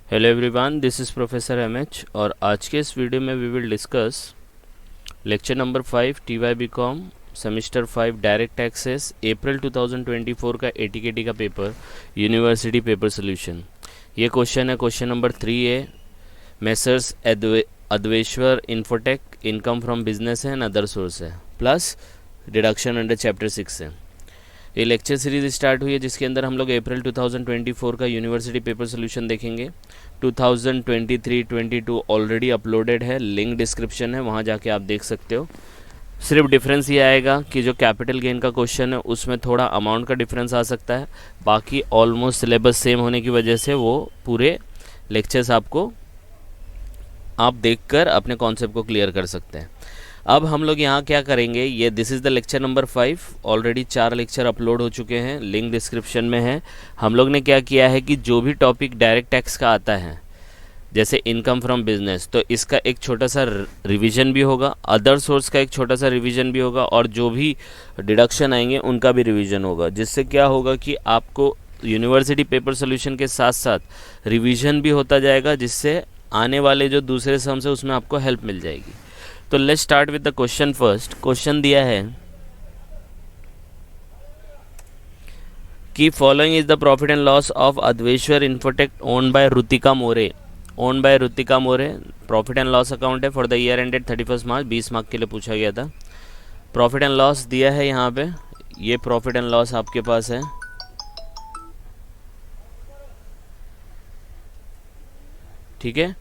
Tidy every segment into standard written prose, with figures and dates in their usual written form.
Hello everyone, this is professor MH और आज के इस वीडियो में we will discuss lecture number 5 TY BCom semester 5 direct access April 2024 का एटीकेटी का पेपर यूनिवर्सिटी पेपर सोल्यूशन। ये क्वेश्चन है question number 3A। Messrs Adveshwar Infotech income from business है एंड अदर सोर्स है प्लस डिडक्शन अंडर चैप्टर 6 है। ये lecture series start हुई है जिसके अंदर हम लोग अप्रैल 2024 का यूनिवर्सिटी पेपर सोल्यूशन देखेंगे। 2023-22 ऑलरेडी अपलोडेड है, लिंक डिस्क्रिप्शन है, वहाँ जाके आप देख सकते हो। सिर्फ डिफरेंस ये आएगा कि जो कैपिटल गेन का क्वेश्चन है उसमें थोड़ा अमाउंट का डिफरेंस आ सकता है, बाकी ऑलमोस्ट सिलेबस सेम होने की वजह से वो पूरे लेक्चर्स आपको आप देखकर अपने कॉन्सेप्ट को क्लियर कर सकते हैं। अब हम लोग यहाँ क्या करेंगे, ये this is the lecture number 5। Already 4 lecture upload हो चुके हैं, लिंक डिस्क्रिप्शन में है। हम लोग ने क्या किया है कि जो भी टॉपिक डायरेक्ट टैक्स का आता है जैसे इनकम फ्रॉम बिजनेस, तो इसका एक छोटा सा रिवीजन भी होगा, अदर सोर्स का एक छोटा सा रिवीजन भी होगा और जो भी डिडक्शन आएंगे उनका भी रिवीजन होगा, जिससे क्या होगा कि आपको यूनिवर्सिटी पेपर सोल्यूशन के साथ साथ रिवीजन भी होता जाएगा, जिससे आने वाले जो दूसरे सम्स है उसमें आपको हेल्प मिल जाएगी। तो let's start with the question first. Question दिया है कि following is the profit and loss of Adveshwar Infotech owned by Rutika More. Owned by Rutika More profit and loss account है for the year ended 31 March. 20 mark के लिए पूछा गया था। प्रॉफिट एंड लॉस दिया है यहाँ पे, ये प्रॉफिट एंड लॉस आपके पास है, ठीक है।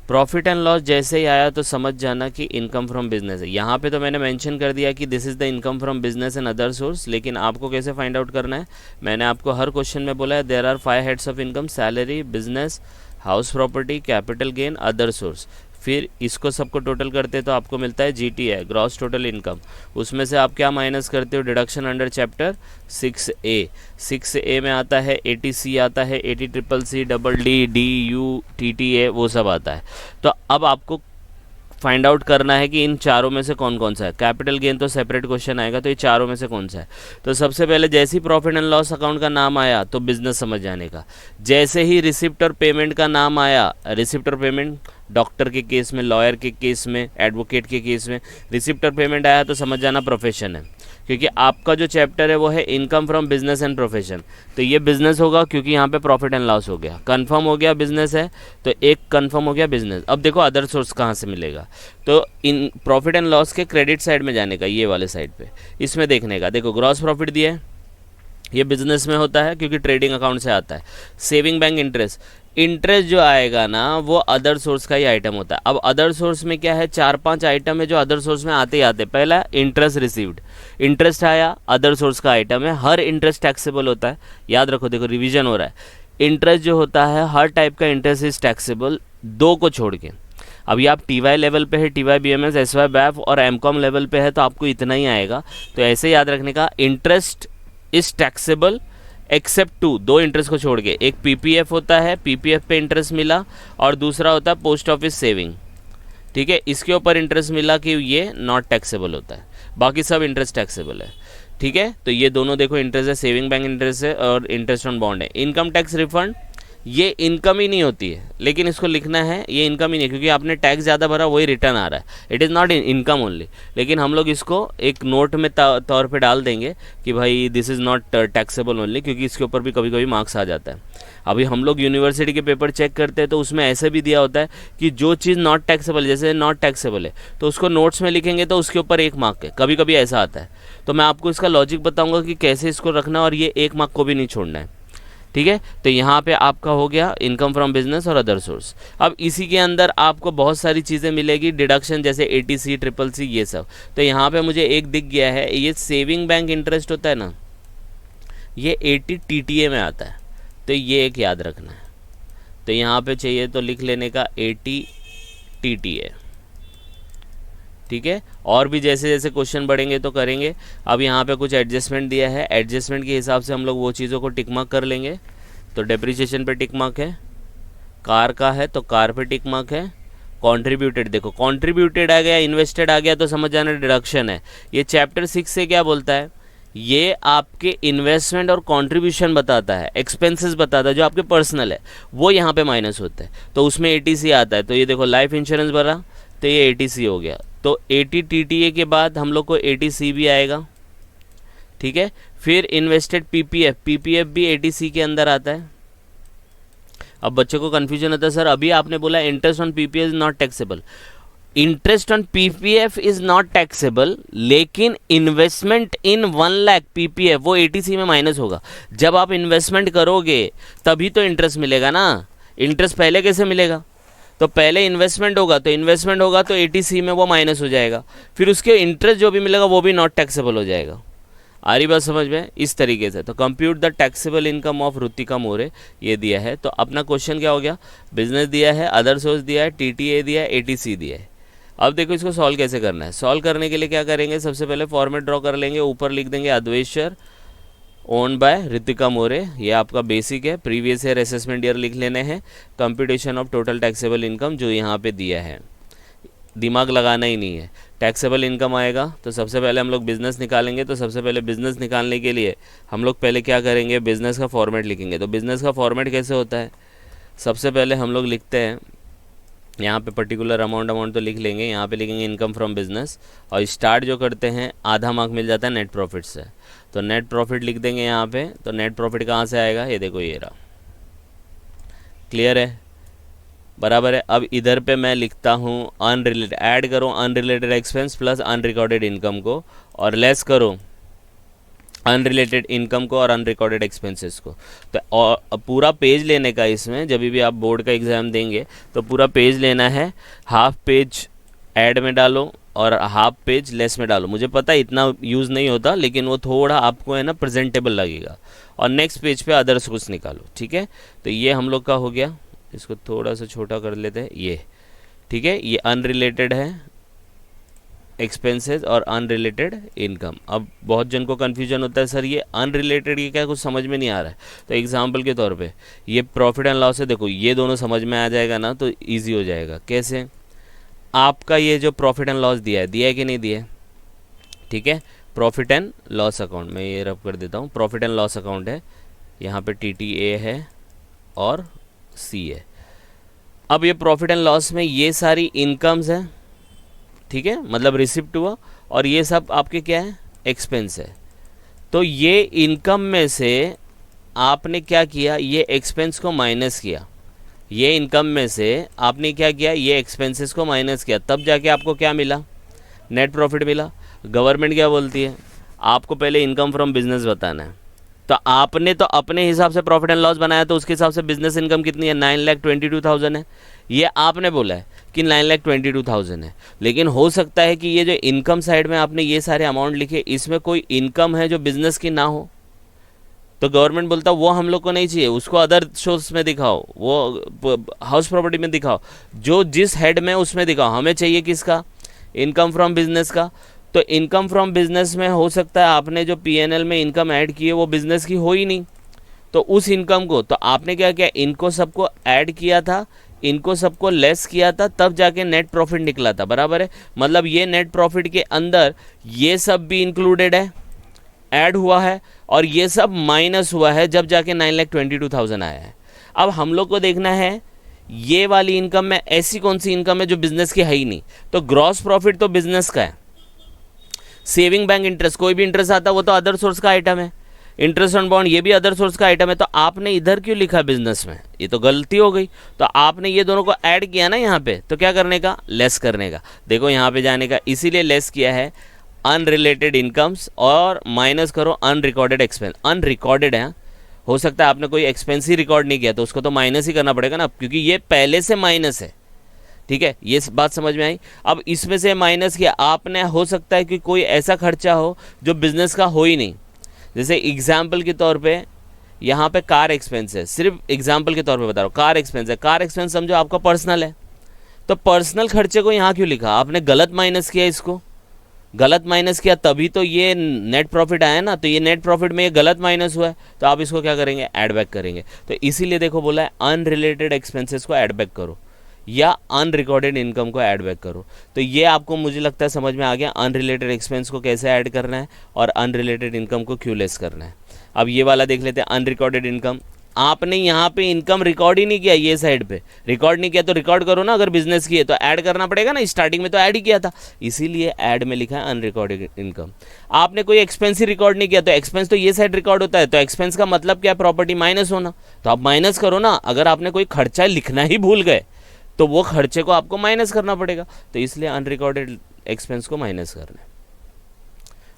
प्रॉफिट एंड लॉस जैसे ही आया तो समझ जाना कि इनकम फ्रॉम बिजनेस है। यहाँ पे तो मैंने मेंशन कर दिया कि this is the income from business and other source, लेकिन आपको कैसे फाइंड आउट करना है, मैंने आपको हर क्वेश्चन में बोला है there are 5 heads of income, salary, business, house property, capital gain, other source. फिर इसको सबको टोटल करते तो आपको मिलता है GTI, ग्रॉस टोटल इनकम। उसमें से आप क्या माइनस करते हो, deduction under chapter 6A। 6A में आता है ATC, आता है ATCCC, DD, TTA, वो सब आता है। तो अब आपको फाइंड आउट करना है कि इन चारों में से कौन कौन सा है। कैपिटल गेन तो सेपरेट क्वेश्चन आएगा, तो ये चारों में से कौन सा है। तो सबसे पहले जैसे ही प्रॉफिट एंड लॉस अकाउंट का नाम आया तो बिजनेस समझ जाने का। जैसे ही रिसिप्ट और पेमेंट का नाम आया, रिसिप्ट और पेमेंट डॉक्टर के केस में, लॉयर के केस में, एडवोकेट के केस में रिसिप्ट और पेमेंट आया तो समझ जाना प्रोफेशन है, क्योंकि आपका जो चैप्टर है वो है income from business and profession. तो ये बिजनेस होगा क्योंकि यहाँ पे प्रॉफिट एंड लॉस हो गया, कंफर्म हो गया बिजनेस है, तो एक कंफर्म हो गया बिजनेस। अब देखो अदर सोर्स कहाँ से मिलेगा, तो इन प्रॉफिट एंड लॉस के क्रेडिट साइड में जाने का, ये वाले साइड पे इसमें देखने का। देखो ग्रॉस प्रॉफिट दिया है, ये बिजनेस में होता है क्योंकि ट्रेडिंग अकाउंट से आता है। सेविंग बैंक इंटरेस्ट, इंटरेस्ट जो आएगा ना वो अदर सोर्स का ही आइटम होता है। अब अदर सोर्स में क्या है, 4-5 आइटम है जो अदर सोर्स में आते ही आते। पहला इंटरेस्ट रिसीव्ड, इंटरेस्ट आया, अदर सोर्स का आइटम है। हर इंटरेस्ट टैक्सेबल होता है, याद रखो, देखो रिवीजन हो रहा है। इंटरेस्ट जो होता है हर टाइप का इंटरेस्ट इज टैक्सेबल, 2 को छोड़ के। अभी आप TY लेवल पे है, TY BMS, SY BAF और MCOM लेवल पे है तो आपको इतना ही आएगा। तो ऐसे याद रखने का, interest is taxable except 2 interest को छोड़ के। एक PPF होता है, PPF पे इंटरेस्ट मिला, और दूसरा होता है पोस्ट ऑफिस सेविंग, ठीक है। इसके ऊपर इंटरेस्ट मिला कि ये नॉट टैक्सेबल होता है, बाकी सब इंटरेस्ट टैक्सेबल है, ठीक है। तो ये दोनों देखो इंटरेस्ट है, सेविंग बैंक इंटरेस्ट है और इंटरेस्ट ऑन बॉन्ड है। इनकम टैक्स रिफंड, ये इनकम ही नहीं होती है, लेकिन इसको लिखना है ये इनकम ही नहीं, क्योंकि आपने टैक्स ज़्यादा भरा वही रिटर्न आ रहा है। It is not income only, लेकिन हम लोग इसको एक नोट में तौर पे डाल देंगे कि भाई this is not taxable only, क्योंकि इसके ऊपर भी कभी कभी मार्क्स आ जाता है। अभी हम लोग यूनिवर्सिटी के पेपर चेक करते हैं तो उसमें ऐसे भी दिया होता है कि जो चीज़ नॉट टैक्सेबल, जैसे नॉट टैक्सेबल है तो उसको नोट्स में लिखेंगे तो उसके ऊपर 1 मार्क है, कभी कभी ऐसा आता है। तो मैं आपको इसका लॉजिक बताऊँगा कि कैसे इसको रखना, और ये 1 मार्क को भी नहीं छोड़ना है, ठीक है। तो यहाँ पे आपका हो गया इनकम फ्रॉम बिजनेस और अदर सोर्स। अब इसी के अंदर आपको बहुत सारी चीज़ें मिलेगी, डिडक्शन जैसे ATC, CCC, ये सब। तो यहाँ पे मुझे एक दिख गया है, ये सेविंग बैंक इंटरेस्ट होता है ना, ये ATTTA में आता है, तो ये एक याद रखना है। तो यहाँ पे चाहिए तो लिख लेने का ATTTA, ठीक है। और भी जैसे जैसे क्वेश्चन बढ़ेंगे तो करेंगे। अब यहाँ पे कुछ एडजस्टमेंट दिया है, एडजस्टमेंट के हिसाब से हम लोग वो चीज़ों को टिक मार्क कर लेंगे। तो डेप्रिसिएशन पे टिक मार्क है, कार का है तो कार पे टिक मार्क है। कॉन्ट्रीब्यूटेड, देखो कॉन्ट्रीब्यूटेड आ गया, इन्वेस्टेड आ गया तो समझ जाना डिडक्शन है। ये चैप्टर 6 से क्या बोलता है ये आपके इन्वेस्टमेंट और कंट्रीब्यूशन बताता है, एक्सपेंसेस बताता है जो आपके पर्सनल है, वो यहाँ पे माइनस होता है, तो उसमें एटीसी आता है। तो ये देखो लाइफ इंश्योरेंस भरा तो ये एटीसी हो गया, तो एटी टीटीए के बाद हम लोग को एटीसी भी आएगा, ठीक है। फिर इन्वेस्टेड पीपीएफ, पीपीएफ भी एटीसी के अंदर आता है। अब बच्चों को कन्फ्यूजन होता है, सर अभी आपने बोला interest on PPF is not taxable. Interest on PPF is not taxable, लेकिन इन्वेस्टमेंट इन 1 लाख पीपीएफ वो एटीसी में माइनस होगा। जब आप इन्वेस्टमेंट करोगे तभी तो इंटरेस्ट मिलेगा ना, इंटरेस्ट पहले कैसे मिलेगा? तो पहले इन्वेस्टमेंट होगा तो एटीसी में वो माइनस हो जाएगा, फिर उसके इंटरेस्ट जो भी मिलेगा वो भी नॉट टैक्सेबल हो जाएगा। आ रही बात समझ में? इस तरीके से। तो compute the taxable income of Rutika More ये दिया है। तो अपना क्वेश्चन क्या हो गया? बिजनेस दिया है, अदर सोर्स दिया है, टीटीए दिया है, एटीसी दिया है। अब देखो इसको सॉल्व कैसे करना है। सॉल्व करने के लिए क्या करेंगे, सबसे पहले फॉर्मेट ड्रॉ कर लेंगे, ऊपर लिख देंगे अद्वैश्वर ओन बाय रितिका मोरे, ये आपका बेसिक है। प्रीवियस ईयर असेसमेंट ईयर लिख लेने हैं। Computation of total taxable income जो यहाँ पे दिया है, दिमाग लगाना ही नहीं है। टैक्सेबल इनकम आएगा तो सबसे पहले हम लोग बिज़नेस निकालेंगे। तो सबसे पहले बिज़नेस निकालने के लिए हम लोग पहले क्या करेंगे, बिज़नेस का फॉर्मेट लिखेंगे। तो बिज़नेस का फॉर्मेट कैसे होता है, सबसे पहले हम लोग लिखते हैं यहाँ पे पर्टिकुलर अमाउंट तो लिख लेंगे, यहाँ पे लिखेंगे इनकम फ्रॉम बिजनेस, और स्टार्ट जो करते हैं आधा मार्क मिल जाता है नेट प्रॉफिट से। तो नेट प्रॉफिट लिख देंगे यहाँ पे। तो नेट प्रॉफिट कहाँ से आएगा, ये देखो ये रहा। क्लियर है, बराबर है। अब इधर पे मैं लिखता हूँ अनरिलेटेड, ऐड करो unrelated expense plus unrecorded income को, और लेस करो अनरिलेटेड इनकम को और अनरिकॉर्डेड एक्सपेंसेस को। तो और पूरा पेज लेने का, इसमें जब भी आप बोर्ड का एग्ज़ाम देंगे तो पूरा पेज लेना है, हाफ पेज ऐड में डालो और हाफ पेज लेस में डालो। मुझे पता है इतना यूज़ नहीं होता, लेकिन वो थोड़ा आपको है ना प्रेजेंटेबल लगेगा। और नेक्स्ट पेज पे अदर सोर्स निकालो, ठीक है। तो ये हम लोग का हो गया, इसको थोड़ा सा छोटा कर लेते हैं ये, ठीक है। ये अनरिलेटेड है एक्सपेंसेस और अनरिलेटेड इनकम। अब बहुत जन को कन्फ्यूजन होता है, सर ये अनरिलेटेड ये क्या, कुछ समझ में नहीं आ रहा है। तो एग्जांपल के तौर पे ये प्रॉफिट एंड लॉस है, देखो ये दोनों समझ में आ जाएगा ना तो इजी हो जाएगा। कैसे? आपका ये जो प्रॉफिट एंड लॉस दिया है कि नहीं दिया है, ठीक है। प्रॉफिट एंड लॉस अकाउंट में ये रब कर देता हूँ, प्रॉफिट एंड लॉस अकाउंट है, यहाँ पे TTA है और C है। अब ये प्रॉफिट एंड लॉस में ये सारी इनकम्स हैं, ठीक है, मतलब रिसिप्ट हुआ, और ये सब आपके क्या है, एक्सपेंस है। तो ये इनकम में से आपने क्या किया, ये एक्सपेंस को माइनस किया। ये इनकम में से आपने क्या किया, ये एक्सपेंसेस को माइनस किया, तब जाके आपको क्या मिला, नेट प्रॉफिट मिला। गवर्नमेंट क्या बोलती है, आपको पहले इनकम फ्रॉम बिजनेस बताना है। तो आपने तो अपने हिसाब से प्रॉफिट एंड लॉस बनाया, तो उसके हिसाब से बिजनेस इनकम कितनी है, 9,22,000 है। ये आपने बोला है कि 9,22,000 है, लेकिन हो सकता है कि ये जो इनकम साइड में आपने ये सारे अमाउंट लिखे, इसमें कोई इनकम है जो बिजनेस की ना हो। तो गवर्नमेंट बोलता वो हम लोग को नहीं चाहिए, उसको अदर सोर्स में दिखाओ, वो हाउस प्रॉपर्टी में दिखाओ, जो जिस हेड में उसमें दिखाओ। हमें चाहिए किसका, इनकम फ्रॉम बिजनेस का। तो इनकम फ्रॉम बिजनेस में हो सकता है आपने जो PNL में इनकम ऐड की है वो बिजनेस की हो ही नहीं, तो उस इनकम को तो आपने क्या किया, इनको सबको ऐड किया था, इनको सबको लेस किया था, तब जाके नेट प्रॉफिट निकला था, बराबर है। मतलब ये नेट प्रॉफिट के अंदर ये सब भी इंक्लूडेड है, ऐड हुआ है, और ये सब माइनस हुआ है, जब जाके 9,22,000 आया है। अब हम लोग को देखना है ये वाली इनकम में ऐसी कौन सी इनकम है जो बिजनेस की है ही नहीं। तो ग्रॉस प्रॉफिट तो बिजनेस का है, सेविंग बैंक इंटरेस्ट, कोई भी इंटरेस्ट आता है वो तो अदर सोर्स का आइटम है, इंटरेस्ट ऑन बॉन्ड ये भी अदर सोर्स का आइटम है। तो आपने इधर क्यों लिखा बिजनेस में, ये तो गलती हो गई। तो आपने ये दोनों को ऐड किया ना यहाँ पे, तो क्या करने का, लेस करने का। देखो यहाँ पे जाने का, इसीलिए लेस किया है अनरिलेटेड इनकम्स, और माइनस करो अनरिकॉर्डेड एक्सपेंस। अनरिकॉर्डेड है, हो सकता है आपने कोई एक्सपेंस ही रिकॉर्ड नहीं किया, तो उसको तो माइनस ही करना पड़ेगा ना, क्योंकि ये पहले से माइनस है, ठीक है। ये बात समझ में आई। अब इसमें से माइनस किया आपने, हो सकता है कि कोई ऐसा खर्चा हो जो बिजनेस का हो ही नहीं। जैसे एग्जाम्पल के तौर पे यहाँ पे कार एक्सपेंस है, सिर्फ एग्जाम्पल के तौर पे बता रहा हूँ, कार एक्सपेंस है। कार एक्सपेंस समझो आपका पर्सनल है, तो पर्सनल खर्चे को यहाँ क्यों लिखा, आपने गलत माइनस किया, इसको गलत माइनस किया, तभी तो ये नेट प्रॉफिट आया ना। तो ये नेट प्रॉफिट में ये गलत माइनस हुआ है, तो आप इसको क्या करेंगे, ऐड बैक करेंगे। तो इसीलिए देखो बोला है अनरिलेटेड एक्सपेंसेस को ऐड बैक करो। या अनरिकॉर्डेड इनकम को ऐड बैक करो। तो ये आपको मुझे लगता है समझ में आ गया, अनरिलेटेड एक्सपेंस को कैसे ऐड करना है और अनरिलेटेड इनकम को क्यों लेस करना है। अब ये वाला देख लेते हैं, अनरिकॉर्डेड इनकम। आपने यहाँ पे इनकम रिकॉर्ड ही नहीं किया, ये साइड पे रिकॉर्ड नहीं किया तो रिकॉर्ड करो ना, अगर बिजनेस की है तो ऐड करना पड़ेगा ना, स्टार्टिंग में तो ऐड ही किया था, इसीलिए ऐड में लिखा है अनरिकॉर्डेड इनकम। आपने कोई एक्सपेंस ही रिकॉर्ड नहीं किया तो एक्सपेंस तो ये साइड रिकॉर्ड होता है, तो एक्सपेंस का मतलब क्या है, प्रॉपर्टी माइनस होना, तो आप माइनस करो ना। अगर आपने कोई खर्चा लिखना ही भूल गए तो वो खर्चे को आपको माइनस करना पड़ेगा, तो इसलिए अनरिकॉर्डेड एक्सपेंस को माइनस करना है।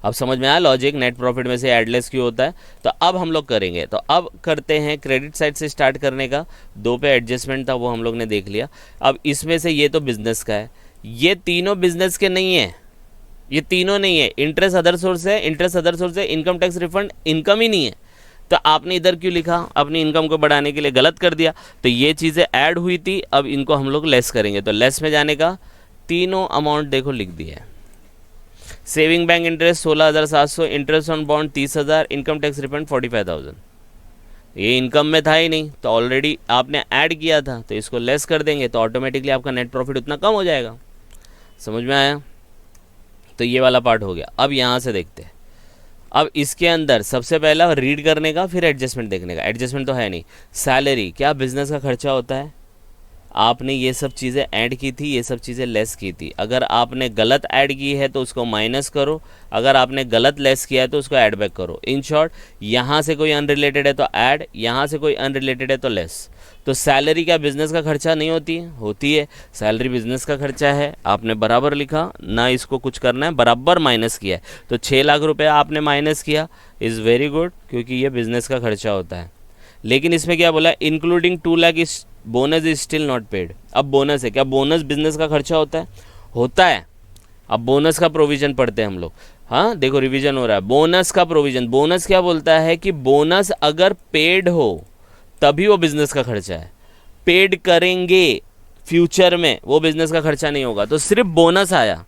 अब समझ में आया लॉजिक, नेट प्रॉफिट में से एडलेस क्यों होता है। तो अब हम लोग करेंगे, तो अब करते हैं क्रेडिट साइड से स्टार्ट करने का। 2 पे एडजस्टमेंट था वो हम लोग ने देख लिया। अब इसमें से ये तो बिजनेस का है, ये तीनों बिजनेस के नहीं है, ये तीनों नहीं है। इंटरेस्ट अदर सोर्स है, इंटरेस्ट अदर सोर्स है, इनकम टैक्स रिफंड इनकम ही नहीं है। तो आपने इधर क्यों लिखा, अपनी इनकम को बढ़ाने के लिए गलत कर दिया। तो ये चीज़ें ऐड हुई थी, अब इनको हम लोग लेस करेंगे। तो लेस में जाने का तीनों अमाउंट देखो लिख दिया है। Saving bank interest 16,700, interest on bond 30,000, income tax refund 45,000। ये इनकम में था ही नहीं, तो ऑलरेडी आपने ऐड किया था, तो इसको लेस कर देंगे तो ऑटोमेटिकली आपका नेट प्रॉफिट उतना कम हो जाएगा। समझ में आया। तो ये वाला पार्ट हो गया। अब यहाँ से देखते हैं, अब इसके अंदर सबसे पहला रीड करने का, फिर एडजस्टमेंट देखने का। एडजस्टमेंट तो है नहीं। सैलरी क्या बिजनेस का खर्चा होता है, आपने ये सब चीज़ें ऐड की थी, ये सब चीज़ें लेस की थी। अगर आपने गलत ऐड की है तो उसको माइनस करो, अगर आपने गलत लेस किया है तो उसको ऐड बैक करो। इन शॉर्ट, यहाँ से कोई अनरिलेटेड है तो ऐड, यहाँ से कोई अनरिलेटेड है तो लेस। तो सैलरी क्या बिज़नेस का खर्चा नहीं होती है, होती है। सैलरी बिज़नेस का खर्चा है, आपने बराबर लिखा ना, इसको कुछ करना है, बराबर माइनस किया है। तो 6 लाख रुपये आपने माइनस किया, इज़ वेरी गुड, क्योंकि ये बिज़नेस का खर्चा होता है। लेकिन इसमें क्या बोला, including 2 lakh is bonus is still not paid. अब बोनस है, क्या बोनस बिजनेस का खर्चा होता है, होता है। अब बोनस का प्रोविजन पढ़ते हैं हम लोग। हाँ देखो रिवीजन हो रहा है, बोनस का प्रोविजन। बोनस क्या बोलता है कि बोनस अगर पेड हो तभी वो बिजनेस का खर्चा है, पेड करेंगे फ्यूचर में वो बिजनेस का खर्चा नहीं होगा। तो सिर्फ बोनस आया,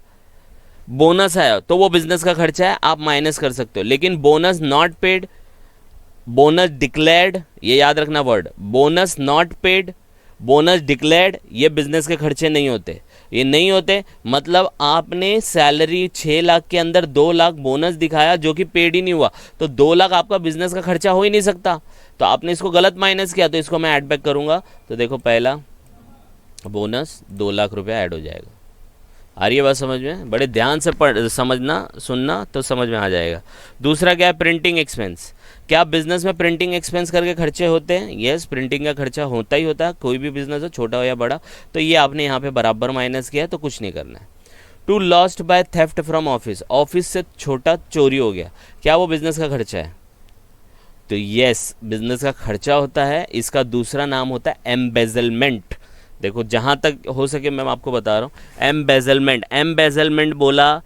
बोनस आया तो वो बिजनेस का खर्चा है, आप माइनस कर सकते हो। लेकिन bonus not paid, bonus declared, ये याद रखना word, bonus not paid, bonus declared, ये बिजनेस के खर्चे नहीं होते। ये नहीं होते मतलब आपने सैलरी 6 लाख के अंदर 2 लाख बोनस दिखाया जो कि पेड ही नहीं हुआ, तो 2 लाख आपका बिजनेस का खर्चा हो ही नहीं सकता। तो आपने इसको गलत माइनस किया, तो इसको मैं ऐड बैक करूंगा। तो देखो पहला बोनस 2 लाख रुपया ऐड हो जाएगा। आ रही है बात समझ में, बड़े ध्यान से समझना सुनना तो समझ में आ जाएगा। दूसरा क्या है, प्रिंटिंग एक्सपेंस। क्या बिजनेस में प्रिंटिंग एक्सपेंस करके खर्चे होते हैं, यस प्रिंटिंग का खर्चा होता ही होता है, कोई भी बिजनेस हो छोटा हो या बड़ा। तो ये आपने यहाँ पे बराबर माइनस किया है, तो कुछ नहीं करना है। To lost by theft from office, office से छोटा चोरी हो गया, क्या वो बिजनेस का खर्चा है, तो यस बिजनेस का खर्चा होता है। इसका दूसरा नाम होता है एम्बेजलमेंट। देखो जहाँ तक हो सके मैं आपको बता रहा हूँ, एम्बेजलमेंट। एम्बेजलमेंट बोला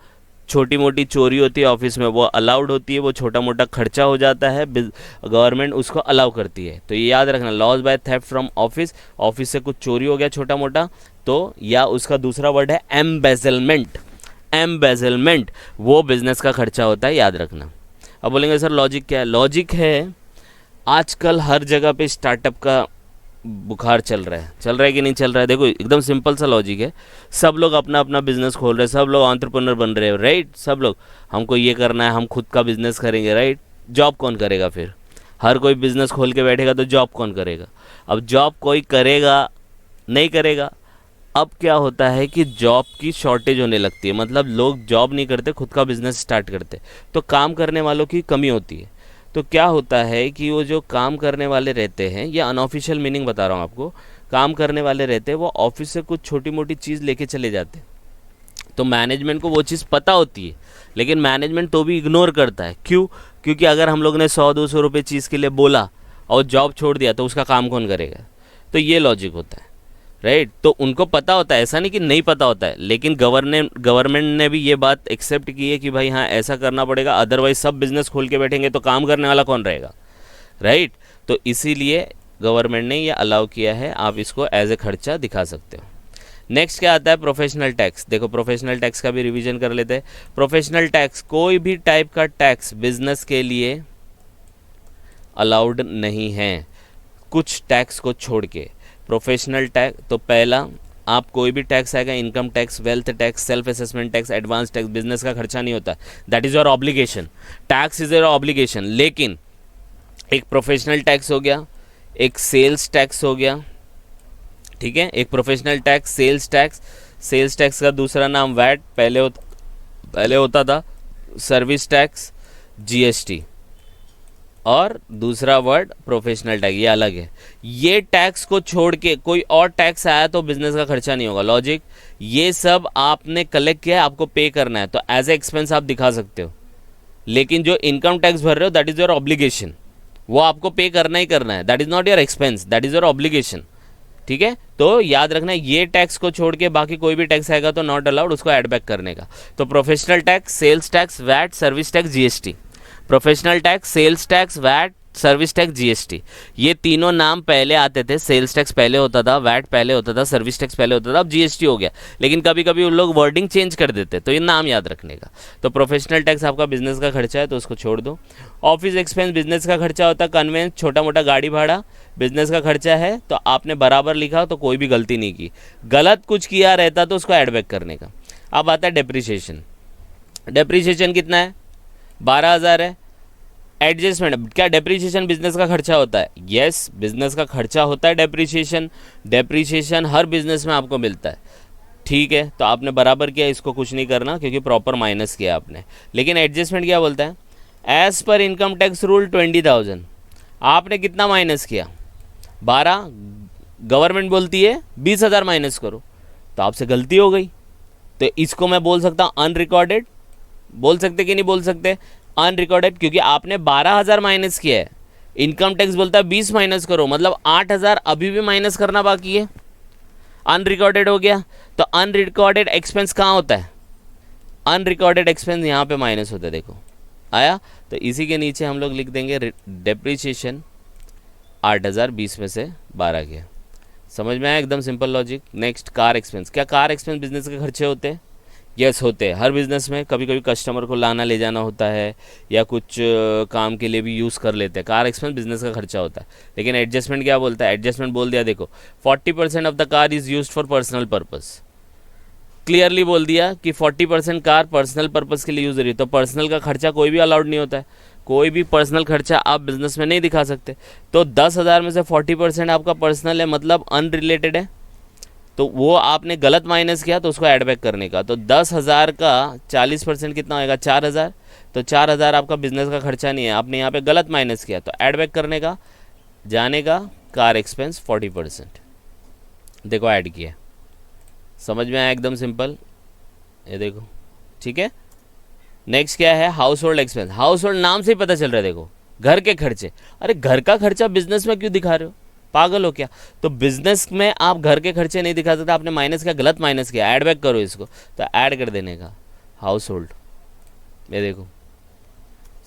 छोटी मोटी चोरी होती है ऑफिस में, वो अलाउड होती है, वो छोटा मोटा खर्चा हो जाता है, गवर्नमेंट उसको अलाउ करती है। तो ये याद रखना, loss by theft from office, office से कुछ चोरी हो गया छोटा मोटा, तो या उसका दूसरा वर्ड है एम्बेजलमेंट। एम्बेजलमेंट वो बिजनेस का खर्चा होता है, याद रखना। अब बोलेंगे सर लॉजिक क्या है, लॉजिक है आजकल हर जगह पे स्टार्टअप का बुखार चल रहा है कि नहीं चल रहा है। देखो एकदम सिंपल सा लॉजिक है, सब लोग अपना अपना बिजनेस खोल रहे हैं, सब लोग एंटरप्रेन्योर बन रहे हैं, राइट। सब लोग हमको ये करना है, हम खुद का बिजनेस करेंगे, राइट। जॉब कौन करेगा फिर, हर कोई बिजनेस खोल के बैठेगा तो जॉब कौन करेगा। अब जॉब कोई करेगा नहीं करेगा, अब क्या होता है कि जॉब की शॉर्टेज होने लगती है, मतलब लोग जॉब नहीं करते, खुद का बिजनेस स्टार्ट करते, तो काम करने वालों की कमी होती है। तो क्या होता है कि वो जो काम करने वाले रहते हैं, ये अनऑफिशियल मीनिंग बता रहा हूँ आपको, काम करने वाले रहते हैं वो ऑफिस से कुछ छोटी मोटी चीज़ लेके चले जाते हैं। तो मैनेजमेंट को वो चीज़ पता होती है, लेकिन मैनेजमेंट तो भी इग्नोर करता है। क्यों, क्योंकि अगर हम लोग ने 100-200 रुपये चीज़ के लिए बोला और जॉब छोड़ दिया तो उसका काम कौन करेगा। तो ये लॉजिक होता है, राइट। तो उनको पता होता है, ऐसा नहीं कि नहीं पता होता है, लेकिन गवर्नमेंट ने भी ये बात एक्सेप्ट की है कि भाई हाँ ऐसा करना पड़ेगा, अदरवाइज सब बिजनेस खोल के बैठेंगे तो काम करने वाला कौन रहेगा, राइट। तो इसीलिए गवर्नमेंट ने ये अलाउ किया है, आप इसको एज ए खर्चा दिखा सकते हो। नेक्स्ट क्या आता है, प्रोफेशनल टैक्स। देखो प्रोफेशनल टैक्स का भी रिवीजन कर लेते हैं। प्रोफेशनल टैक्स कोई भी टाइप का टैक्स बिजनेस के लिए अलाउड नहीं है, कुछ टैक्स को छोड़ के। प्रोफेशनल टैक्स तो पहला आप कोई भी टैक्स आएगा, income tax, wealth tax, self assessment tax, advance tax, business का खर्चा नहीं होता, that is your obligation, tax is your obligation. लेकिन एक प्रोफेशनल टैक्स हो गया, एक सेल्स टैक्स हो गया, ठीक है, एक professional tax, sales tax, sales tax का दूसरा नाम वैट, पहले होता था सर्विस टैक्स, जीएसटी, और दूसरा वर्ड प्रोफेशनल टैक्स, ये अलग है। ये टैक्स को छोड़ के कोई और टैक्स आया तो बिजनेस का खर्चा नहीं होगा। लॉजिक, ये सब आपने कलेक्ट किया है, आपको पे करना है, तो एज ए एक्सपेंस आप दिखा सकते हो। लेकिन जो इनकम टैक्स भर रहे हो दैट इज़ योर ऑब्लिगेशन, वो आपको पे करना ही करना है, that is not your expense, that is your obligation. ठीक है, तो याद रखना ये टैक्स को छोड़ के बाकी कोई भी टैक्स आएगा तो नॉट अलाउड, उसको ऐड बैक करने का। तो professional tax, sales tax, VAT, service tax, GST. Professional tax, sales tax, VAT, service tax, GST, ये तीनों नाम पहले आते थे। सेल्स टैक्स पहले होता था, वैट पहले होता था, सर्विस टैक्स पहले होता था, अब जीएसटी हो गया। लेकिन कभी कभी उन लोग वर्डिंग चेंज कर देते, तो ये नाम याद रखने का। तो प्रोफेशनल टैक्स आपका बिजनेस का खर्चा है तो उसको छोड़ दो। ऑफिस एक्सपेंस बिजनेस का खर्चा होता है, कन्वेंस, छोटा मोटा गाड़ी भाड़ा बिजनेस का खर्चा है, तो आपने बराबर लिखा तो कोई भी गलती नहीं की। गलत कुछ किया रहता तो उसको एडबैक करने का। अब आता है डेप्रीशिएशन। डेप्रीशिएशन कितना है? 12,000 है। एडजस्टमेंट, क्या डेप्रीशिएशन बिजनेस का खर्चा होता है? यस, बिजनेस का खर्चा होता है डेप्रीशिएशन। डेप्रीशिएशन हर बिजनेस में आपको मिलता है, ठीक है, तो आपने बराबर किया, इसको कुछ नहीं करना क्योंकि प्रॉपर माइनस किया आपने। लेकिन एडजस्टमेंट क्या बोलता है? As per income tax rule 20,000, आपने कितना माइनस किया? 12, गवर्नमेंट बोलती है 20,000 माइनस करो, तो आपसे गलती हो गई, तो इसको मैं बोल सकता हूँ अनरिकॉर्डेड। बोल सकते कि नहीं बोल सकते? अनरिकॉर्डेड, क्योंकि आपने 12,000 माइनस किया है। इनकम टैक्स बोलता है 20 माइनस करो, मतलब 8,000 अभी भी माइनस करना बाकी है, अनरिकॉर्डेड हो गया। तो अनरिकॉर्डेड एक्सपेंस कहाँ होता है? अनरिकॉर्डेड एक्सपेंस यहाँ पे माइनस होता है, देखो आया। तो इसी के नीचे हम लोग लिख देंगे डेप्रीशिएशन 8,000 20 में से 12 गया। समझ में आया? एकदम simple logic. Next, car expense. क्या कार एक्सपेंस बिजनेस के खर्चे होते हैं? यस होते हैं। हर बिजनेस में कभी कभी कस्टमर को लाना ले जाना होता है या कुछ काम के लिए भी यूज़ कर लेते हैं, कार एक्सपेंस बिजनेस का खर्चा होता है। लेकिन एडजस्टमेंट क्या बोलता है? एडजस्टमेंट बोल दिया, देखो 40% of the car is used for personal purpose. Clearly बोल दिया कि 40% कार पर्सनल पर्पस के लिए यूज़ हो रही है, तो पर्सनल का खर्चा कोई भी अलाउड नहीं होता है, कोई भी पर्सनल खर्चा आप बिजनेस में नहीं दिखा सकते। तो 10,000 में से 40% आपका पर्सनल है, मतलब अनरिलेटेड है, तो वो आपने गलत माइनस किया तो उसको ऐड बैक करने का। तो 10,000 का 40% कितना होएगा? 4,000। तो 4,000 आपका बिजनेस का खर्चा नहीं है, आपने यहाँ पे गलत माइनस किया, तो ऐड बैक करने का, जाने का कार एक्सपेंस 40%, देखो ऐड किया। समझ में आया? एकदम सिंपल, ये देखो, ठीक है। नेक्स्ट क्या है? House hold expense. House hold नाम से ही पता चल रहा है, देखो घर के खर्चे। अरे घर का खर्चा बिजनेस में क्यों दिखा रहे हो? पागल हो क्या? तो बिजनेस में आप घर के खर्चे नहीं दिखा सकते, आपने माइनस किया, गलत माइनस किया, ऐड बैक करो इसको, तो ऐड कर देने का हाउस होल्ड। ये देखो,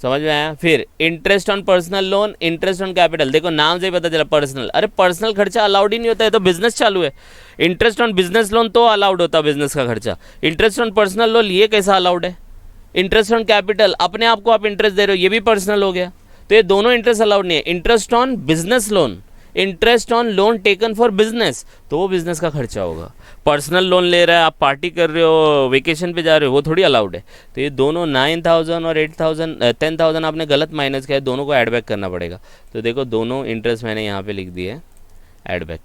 समझ में आया? फिर interest on personal loan, interest on capital, देखो नाम से ही पता चला पर्सनल। अरे पर्सनल खर्चा अलाउड ही नहीं होता है, तो बिजनेस चालू है। इंटरेस्ट ऑन बिजनेस लोन तो अलाउड होता है बिजनेस का खर्चा, इंटरेस्ट ऑन पर्सनल लोन ये कैसा अलाउड है? इंटरेस्ट ऑन कैपिटल, अपने आप को आप इंटरेस्ट दे रहे हो, ये भी पर्सनल हो गया, तो ये दोनों इंटरेस्ट अलाउड नहीं है। Interest on business loan, interest on loan taken for business, तो वो बिजनेस का खर्चा होगा। पर्सनल लोन ले रहा है, आप पार्टी कर रहे हो, वेकेशन पे जा रहे हो, वो थोड़ी अलाउड है। तो ये दोनों 9,000 और 8,000 10,000 आपने गलत माइनस किया है, दोनों को ऐड बैक करना पड़ेगा। तो देखो दोनों इंटरेस्ट मैंने यहाँ पे लिख दिए ऐड बैक।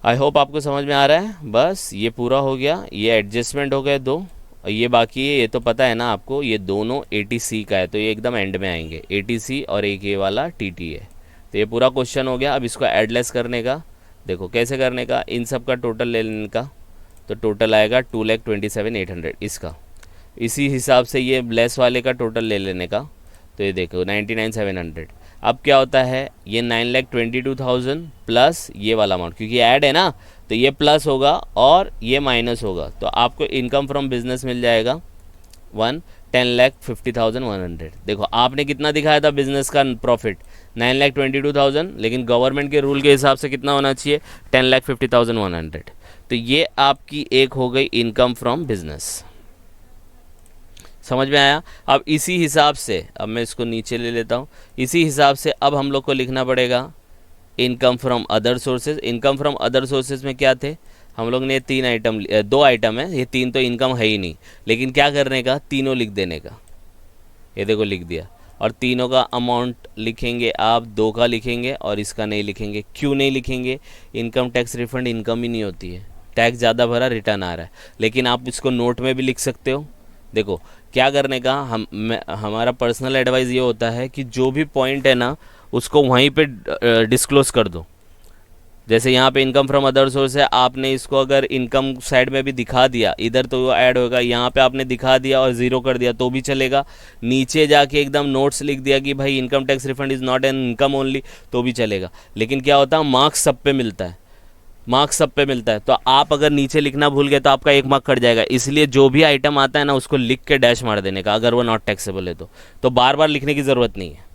आई होप आपको समझ में आ रहा है। बस ये पूरा हो गया, ये एडजस्टमेंट हो गए 2, ये बाकी है, ये तो पता है ना आपको, ये दोनों ATC का है, तो ये एकदम एंड में आएंगे, ATC और एक ये वाला TT है। तो ये पूरा क्वेश्चन हो गया। अब इसको एडलेस करने का, देखो कैसे करने का, इन सब का टोटल ले लेने का, तो टोटल आएगा 2,27,800 इसका। इसी हिसाब से ये लेस वाले का टोटल ले लेने का, तो ये देखो 99,700। अब क्या होता है, ये 9,22,000 प्लस ये वाला अमाउंट, क्योंकि ऐड है ना, तो ये प्लस होगा और ये माइनस होगा, तो आपको इनकम फ्रॉम बिजनेस मिल जाएगा 10,50,100। देखो आपने कितना दिखाया था बिजनेस का प्रॉफिट? 9,22,000, लेकिन गवर्नमेंट के रूल के हिसाब से कितना होना चाहिए? 10,50,100। तो ये आपकी एक हो गई इनकम फ्रॉम बिजनेस। समझ में आया? अब इसी हिसाब से, अब मैं इसको नीचे ले लेता हूँ, इसी हिसाब से अब हम लोग को लिखना पड़ेगा income from other sources. Income from other sources में क्या थे, हम लोग ने दो आइटम है, ये तीन तो इनकम है ही नहीं, लेकिन क्या करने का, तीनों लिख देने का। ये देखो लिख दिया, और तीनों का अमाउंट लिखेंगे आप, 2 का लिखेंगे और इसका नहीं लिखेंगे। क्यों नहीं लिखेंगे, इनकम टैक्स रिफंड इनकम ही नहीं होती है, टैक्स ज़्यादा भरा रिटर्न आ रहा है। लेकिन आप इसको नोट में भी लिख सकते हो। देखो क्या करने का, हमारा पर्सनल एडवाइस ये होता है कि जो भी पॉइंट है ना उसको वहीं पे डिस्क्लोज कर दो। जैसे यहाँ पे इनकम फ्रॉम अदर सोर्स है, आपने इसको अगर इनकम साइड में भी दिखा दिया, इधर तो वो ऐड होगा, यहाँ पे आपने दिखा दिया और ज़ीरो कर दिया तो भी चलेगा। नीचे जाके एकदम नोट्स लिख दिया कि भाई income tax refund is not an income only, तो भी चलेगा। लेकिन क्या होता है, मार्क्स सब पे मिलता है, मार्क्स सब पे मिलता है। तो आप अगर नीचे लिखना भूल गए तो आपका 1 मार्क कट जाएगा। इसलिए जो भी आइटम आता है ना उसको लिख के डैश मार देने का, अगर वो नॉट टैक्सेबल है तो बार बार लिखने की ज़रूरत नहीं है।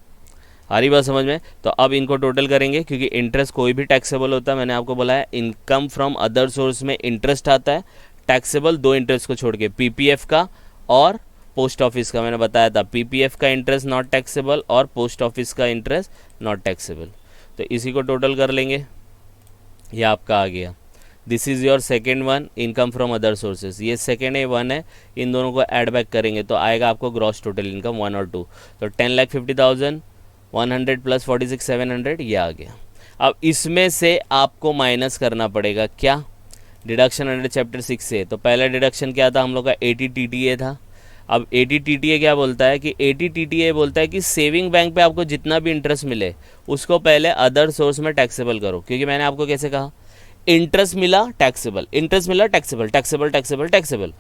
आ रही बात समझ में। तो अब इनको टोटल करेंगे, क्योंकि इंटरेस्ट कोई भी टैक्सेबल होता है, मैंने आपको बोला है इनकम फ्रॉम अदर सोर्स में इंटरेस्ट आता है टैक्सेबल, 2 इंटरेस्ट को छोड़ के, पीपीएफ का और पोस्ट ऑफिस का। मैंने बताया था पीपीएफ का इंटरेस्ट नॉट टैक्सेबल और पोस्ट ऑफिस का इंटरेस्ट नॉट टैक्सेबल। तो इसी को टोटल कर लेंगे, ये आपका आ गया। This is your second one, income from other sources. ये सेकेंड है, 1 है, इन दोनों को ऐड बैक करेंगे तो आएगा आपको ग्रॉस टोटल इनकम 1 और 2। तो 10,50,000 100 प्लस 46,700 ये आ गया। अब इसमें से आपको माइनस करना पड़ेगा क्या, डिडक्शन अंडर चैप्टर 6 से। तो पहला डिडक्शन क्या था हम लोग का, 80 TTA था। अब 80 TTA क्या बोलता है कि 80 TTA बोलता है कि सेविंग बैंक पे आपको जितना भी इंटरेस्ट मिले उसको पहले अदर सोर्स में टैक्सेबल करो। क्योंकि मैंने आपको कैसे कहा, इंटरेस्ट मिला टैक्सेबल, इंटरेस्ट मिला taxable, taxable taxable taxable.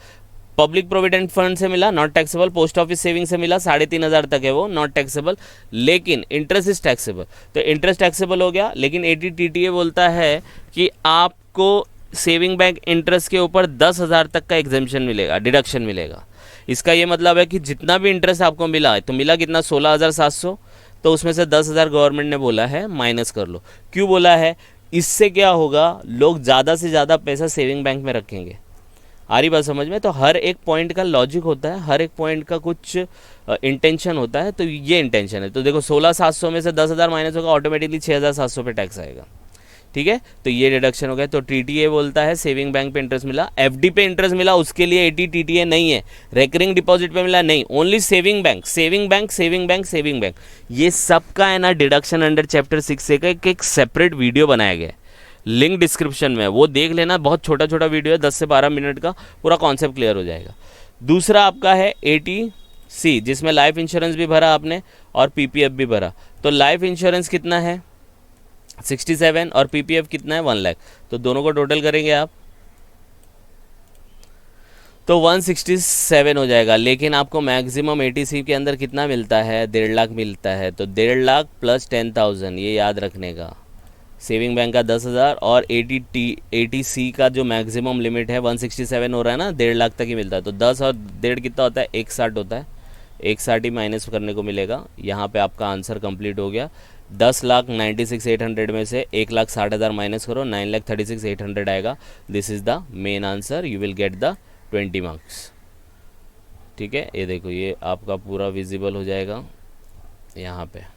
Public provident fund से मिला not taxable, post office saving से मिला 3,500 तक है वो नॉट टैक्सेबल, लेकिन इंटरेस्ट इज टैक्सेबल। तो इंटरेस्ट टैक्सेबल हो गया। लेकिन 80 TTA बोलता है कि आपको सेविंग बैंक इंटरेस्ट के ऊपर 10,000 तक का एग्जेम्पशन मिलेगा, डिडक्शन मिलेगा। इसका ये मतलब है कि जितना भी इंटरेस्ट आपको मिला है, तो मिला कितना, 16,700, तो उसमें से 10,000 गवर्नमेंट ने बोला है माइनस कर लो। क्यों बोला है, इससे क्या होगा, लोग ज़्यादा से ज़्यादा पैसा सेविंग बैंक में रखेंगे। आ रही बात समझ में। तो हर एक पॉइंट का लॉजिक होता है, हर एक पॉइंट का कुछ इंटेंशन होता है। तो ये इंटेंशन है। तो देखो 16,700 में से 10,000 माइनस होगा, ऑटोमेटिकली 6,700 पे टैक्स आएगा। ठीक है, तो ये डिडक्शन हो गया। तो TTA बोलता है सेविंग बैंक पे इंटरेस्ट मिला, FD पे इंटरेस्ट मिला, उसके लिए 80 TTA नहीं है। रेकरिंग डिपॉजिट पे मिला नहीं, only saving bank, saving bank, saving bank, saving bank. ये सबका है ना डिडक्शन अंडर चैप्टर 6 से का एक सेपरेट वीडियो बनाया गया है, लिंक डिस्क्रिप्शन में, वो देख लेना। बहुत छोटा छोटा वीडियो है, 10 से 12 मिनट का, पूरा कॉन्सेप्ट क्लियर हो जाएगा। दूसरा आपका है 80C, जिसमें लाइफ इंश्योरेंस भी भरा आपने और PPF भी भरा। तो लाइफ इंश्योरेंस कितना है, 67, और PPF कितना है, 1 लाख। तो दोनों को टोटल करेंगे आप तो 167 हो जाएगा। लेकिन आपको मैक्सिमम 80C के अंदर कितना मिलता है, 1.5 लाख मिलता है। तो 1.5 लाख प्लस 10,000, ये याद रखने का। सेविंग बैंक का 10,000 और 80C का जो मैक्सिमम लिमिट है 167 हो रहा है ना, 1.5 लाख तक ही मिलता है। तो 10 और 1.5 कितना होता है, 160 होता है। 160 ही माइनस करने को मिलेगा। यहाँ पे आपका आंसर कंप्लीट हो गया। 10,96,800 में से 1,60,000 माइनस करो, 9,36,800 आएगा। This is the main answer, you will get the 20 marks. ठीक है, ये देखो ये आपका पूरा विजिबल हो जाएगा यहाँ पे।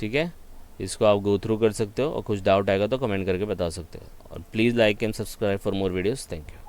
ठीक है, इसको आप गो थ्रू कर सकते हो और कुछ डाउट आएगा तो कमेंट करके बता सकते हो। और please like and subscribe for more videos. Thank you.